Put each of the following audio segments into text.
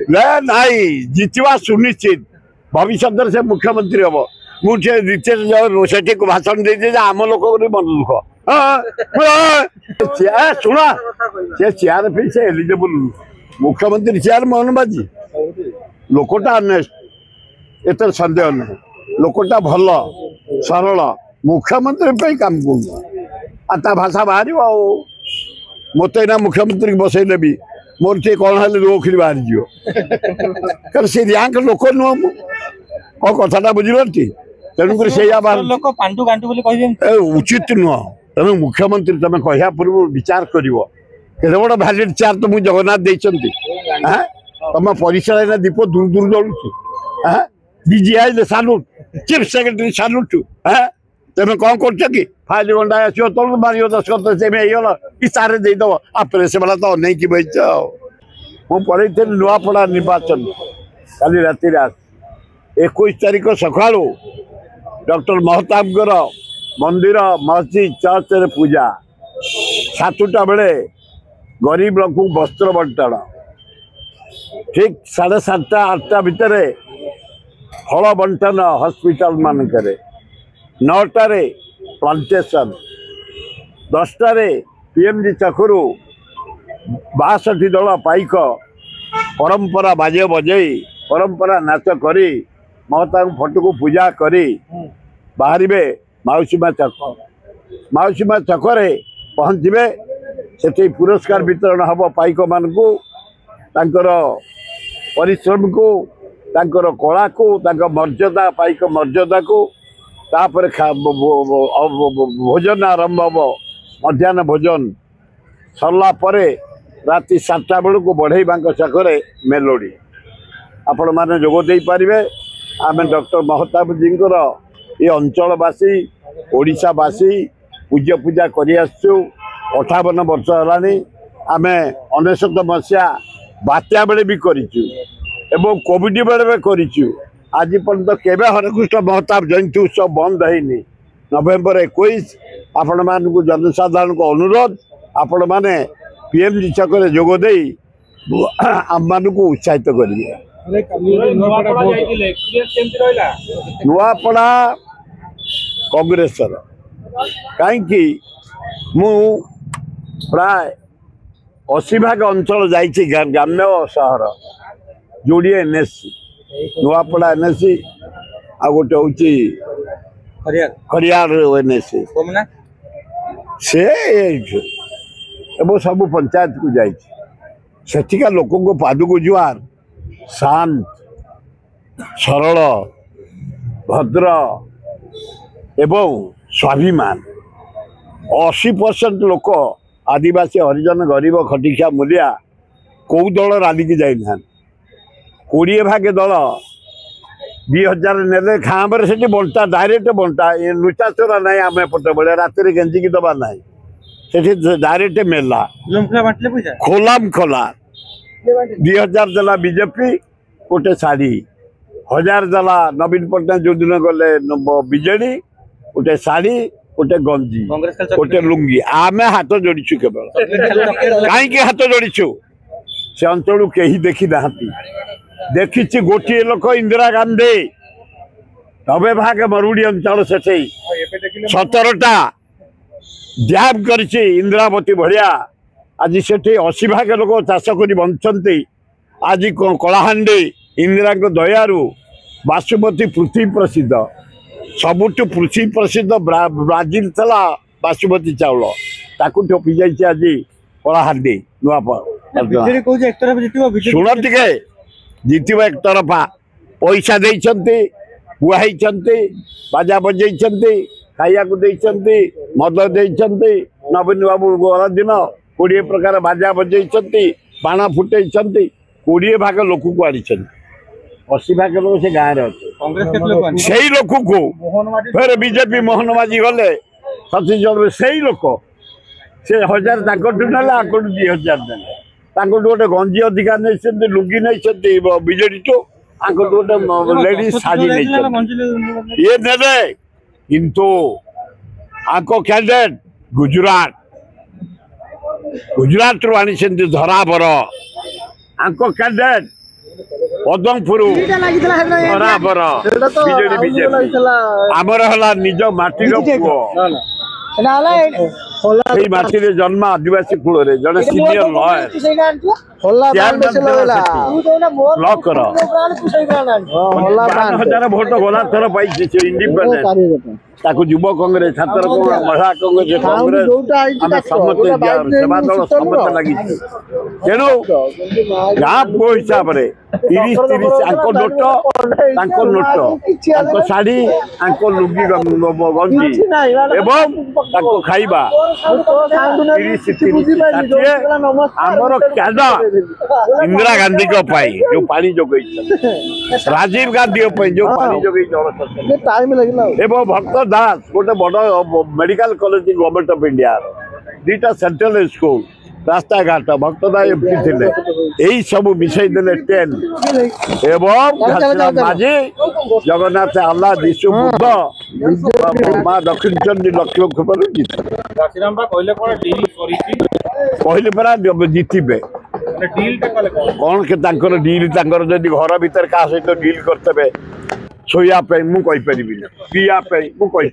नाई जितवा सुनिश्चित भविष्य से मुख्यमंत्री हम मुझे से भाषण दे आम लोक मन दुख शुण से चेयर फिर से एलिजिबल मुख्यमंत्री चेयर मोहन बाजी लोकटा अनेस्ट एत सन्देह ना लोकटा भल सरल मुख्यमंत्री काम कर भाषा बाहर मत ना मुख्यमंत्री बसई देवी मोर टे कौन है रोखी बाहर जी सी रैंक लोक नुह कौ कथा बुझी तेणुक उचित नुह तेणु मुख्यमंत्री तुम कह पूर्व विचार कर बड़ भैलिड चेयर तो मुझे जगन्नाथ देती तुम परिचय दीप दूर दूर जलुचु डीजी आइले सालुट चीफ सेक्रेटरी सालुट तुम कौन कर फाइल गंडा आस तल मार दस गल इशारे देदेव आ प्रेस वाला तो अनेक बच मुझे नुआपड़ा निर्वाचन काली राति 21 तारीख सका डॉक्टर महताबगर मंदिर मस्जिद चर्च रे पूजा 7टा बेले गरीब लोक वस्त्र बंटन ठीक 7:30 8टा भितर फल बंटन हॉस्पिटल मानक 9टारे प्लांटेशन 10टारे पीएमजी चखुरु 62 दल पाइक परंपरा बाजे बजई परंपरा नाच करी महता फटो को पूजा करी बाहर मौसीमा छक पहुँचे से पुरस्कार वितरण हम पाइक मान को परिश्रम को कला को मर्यादा पाइक मर्यादा को तापर भोजन आरंभ हम मध्याह्न भोजन सरला परे राति 7टा बेलू को बढ़ेबा छकरे मेलोडी आपण मैंने जोग दे पारे आम डॉक्टर महताब जी ये अंचलवासी ओडिशावासी पूजा पूजा कर 58 वर्ष है आम 19 मसीहा बात्या बेले भी करूँ कोविड बेले भी करूँ आज पर्यटन केवे हरेकृष्ण महताब जयंती उत्सव बंद है नवेम्बर 21 आपण मान जनसाधारण को अनुरोध आपण मैंने पीएमजी छक जोग दे आम मान को उत्साहित करेंगे नुआपड़ा कांग्रेस कहीं मु प्राय 80 भाग अंचल जाइए ग्राम्य सहर जोड़े एनएससी नुआपड़ा एनएससी आ गोटे हूँ खरियार एनएससी से सब पंचायत को जाठिका लोक पादक जुआर शांत सरल भद्र एवं स्वाभिमान 80% लोक आदिवासी हरिजन गरीब खटिखिया मूलिया कौ दल राली की जाना 20 भाग दल 2000 ने खाँबर से बंटा डायरेक्ट बंटा ये लुचा चोरा ना आम एपटे बड़े राति गेंजिकी दबा ना से डायरेक्ट मेला खोलाम खोला 2000 देला बीजेपी गोटे शाढ़ी 1000 देला नवीन पट्टनायक जो दिन गले बीजेडी गोटे शाढ़ी गोटे गंजी गोटे लुंगी आम हाथ जोड़ीचु केवल कहीं हाथ जोड़ीचु से अंचल कहीं देखी ना देखी गोटे लोक इंदिरा गांधी 90 भाग मरुड़ी अंचल से 17टा डैम कर इंदिरावती भाया आज से 80 भाग लोक चाष कर बंचती आज कलाहांडी इंदिरा दयारू बासुमती पृथ्वी प्रसिद्ध सबुठ पृथ्वी प्रसिद्ध ब्राजिल था बासुमती चाउल ताकू ठोपी जाइए आज कलाहांडी शुण टे जितब एक तरफा पैसा देते बुआई बाजा बजे खाया मद देते नवीन बाबू गला दिन 20 प्रकार बाजा बजे बाण फुटे 20 भाग लोक को आड़ी 80 भाग लोग से गाँव अच्छे से लोक को फिर बीजेपी मोहन माझी गले छत्तीसगढ़ में से लोक से 1000 ना आकु 2000 देने गोटे गंजी अधिका नहीं लुंगी नहीं बीजेडी टू गोटे लेडीज साड़ी नहीं ये ने किंतु आको कैंडिडेट गुजरात रू आनी धराबर आको कैंडिडेट पद्मपुर बराबर बीजेपी आमर है निज माटी माटी जन्म आदिवासी कूल जड़े सीनियर लॉयर हजार भोट गला थर पाई इंडिपेंडेंट युवा कांग्रेस छात्र महिला कांग्रेस समस्त सेवा दल समस्त लगी तेणु गाँ पुओ हिसाब से 30-30 नोट शाढ़ी लुंगी गंजी एवं खाइबा 30-30 आमर कैडर इंदिरा गांधी जो पानी जोगे राजीव गांधी जो पानी जोगे एवं भक्त दास गोटे बड़ medical college government of India 2टा सेंट्रल स्कूल रास्ता घाट भक्तदा एमपी थे यही सब मिसई देले 10 एवं माझी जगन्नाथ आल्ला दिशु बुद्ध माँ दक्षिण चंडी लक्ष्य कहले परा जीतबे कौन के डील जदि घर भीतर क्या सहित डील करते शोयापी मुझे पीवाई मुझे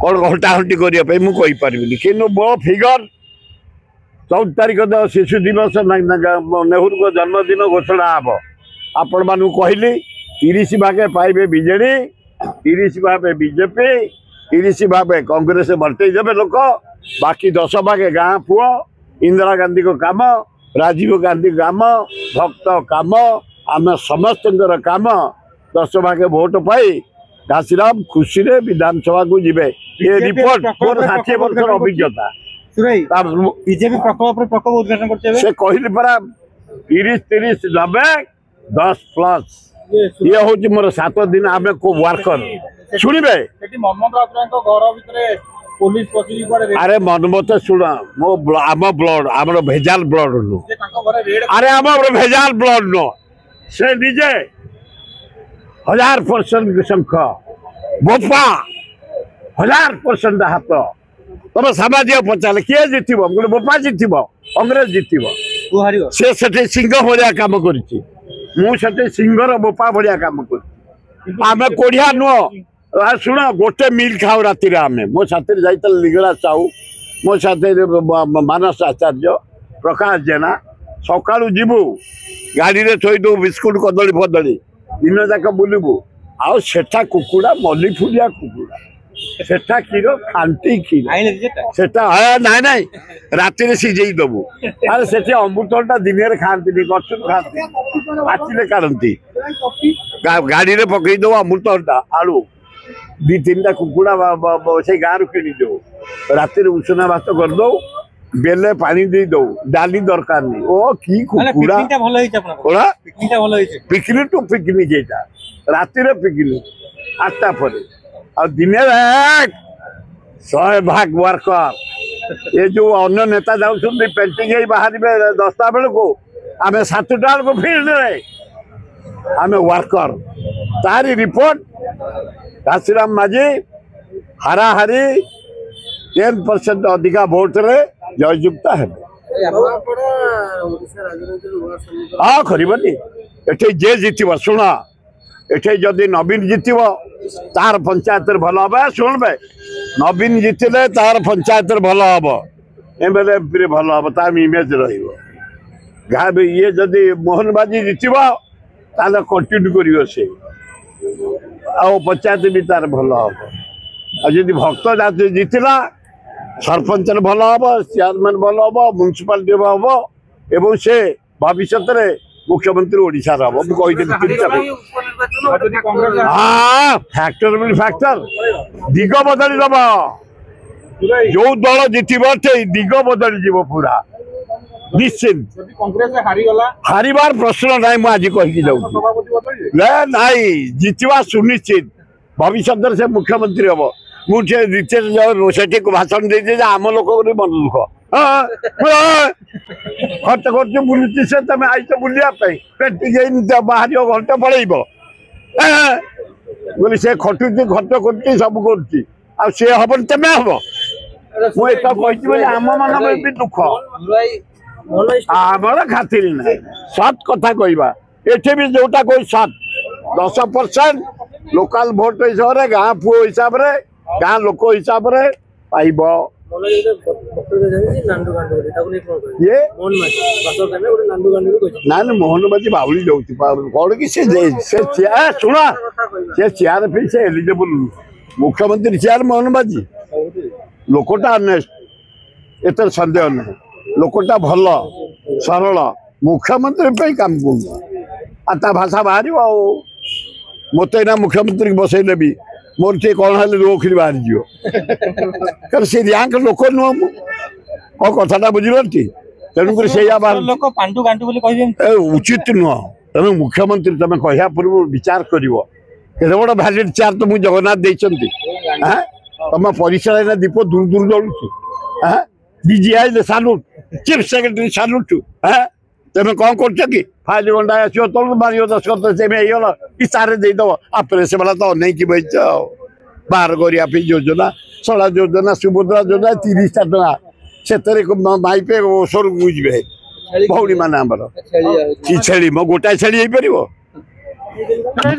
कौन घंटाघंटी करने मुझे कि मो फिगर 14 तारीख शिशु दिवस नेहरू को जन्मदिन घोषणा हम आपण मान कहली 30 भागे पाइबे बीजेडी 30 भागे बीजेपी 30 भागे कांग्रेस बंटई देवे लोक बाकी 10 भागे गाँ पुओ इंदिरा गांधी को काम राजीव गांधी काम भक्त काम आम समस्त काम 10 भागे भोट पाई घासीराम खुशी विधानसभा को जीवे ये रिपोर्ट 60 वर्ष अभिज्ञता बीजेपी प्रकोप उद्घाटन करते कहली परा 30-30 90 10 प्लस ये हूँ मोर 7 दिन आम को वर्कर शुणवे अरे मनमत शुण मो आम ब्लड आम भेजाल ब्लड नु अरे आम भेजाल ब्लड नु से निजे 1000% संख्या बोपा 1000% हाथ तुम सामाजिक पचारे किए जीत गोटे बोपा जीत कांग्रेस जीत से सिंह भाया कम कर सिंहर बोपा भाया कम कर कोढ़िया नुह शुण गोटे मिल खाऊ राति आम मो साथी जाइए लिंगराज साहू मो साथी मानस आचार्य प्रकाश जेना सका जीवु गाड़ी में थोदे बिस्कुट कदली फदली दिन जाक बुलबू आठा कुकुड़ा मल्ली फुलिया कुकुड़ा सेटा क्षीर खांटी क्षीर सेटा नाई नाई राति सीझे दबू अरे से अमृतटा दिन खाती गच खाती पाचिले काढ़ती गाड़ी में पकई दब अमृतटा आलू 2-3टा कुकुड़ा से गाँव किणी दो राति उषुना भात करदे बेले पानी दे दो डाली दरकार नहीं ओ की कुकुड़ा पिकनिक टू पिकनिक यहाँ राति पिकनिक 8टा पर दिन 100 भाग वर्कर ये जो अन्य नेता जाऊँ पेंटिंग बाहर 10टा बेल को आम 7टा बेल को फील्ड आम वर्कर तारी रिपोर्ट घासीराम माझी हाराहारी 10% अधिका भोट रे जययुक्ता है हाँ खरबनी ये जे जीत शुण ये जदि नवीन जीत तार पंचायत भल हम शुणबे नवीन जीतिले तार पंचायत भल हम एमएलए एमपी भल हम तार इमेज रही ये जदि मोहन बाजी जीत कंटिन्यू कर पंचायत भी तार भल हम जदि भक्त जाति जीतला सरपंच भल हम चेयरमैन भल हम म्युनिसिपालिटी हम एवं से भविष्य में मुख्यमंत्री ओडिशार हम हाँ फैक्टर फैक्टर दिग बदली दब जो दल जीतब दिग बदली जीव पूरा निश्चित हारिबार प्रश्न ना मुझे कहीकि जाऊँ जीतवा सुनिश्चित भविष्य से मुख्यमंत्री हम मुझे रितेश को भाषण दे आम लोक मन दुख खर्च कर बुलूची से तुम आई तो बुलापी बाहर घंटे पड़े बोली से खटुची खर्च कर सब कर हम तुम हम मुझे आम मान भी दुख आमर खातिर ना सत कथा कहवा एठे भी जोटा कोई सत 10% लोकल भोट हिसाब से गाँ पुओ हिसाब से गाँ लोक हिसाब से पाइब ये ना मोहन माझी बाउली जाऊँ कौन कि शुण से चेयर फिर से एलिजिबल मुख्यमंत्री चेयर मोहन माझी लोकटा अनेस्ट एत सन्देह ना लोकटा भल सरल मुख्यमंत्री काम कर भाषा बाहर मत ना मुख्यमंत्री बसई नेबी मोर टे कौन है रोखी बाहर जी से रैंक लोक नुह कौन कथा बुझी तेणुक उचित नुह तेणु मुख्यमंत्री तुम कह पूर्व विचार कर बड़ा भैलिड चेयर तो मुझे जगन्नाथ देती तुम परिसर दीप दूर दूर जलुचु डीजी आइले सालुट चीफ सेक्रेटरी सालुट तुम कौन कर फाइल गंडा आसो तल मार दस्खत से इशारे देदेव आ प्रेस वाला तो अनेक बैच बाहर करने योजना सड़ा योजना सुभद्रा योजना 30टा टका से माइपे ओसर बुझे भौणी मैंने छेली मो गोटाए छेली हो पार।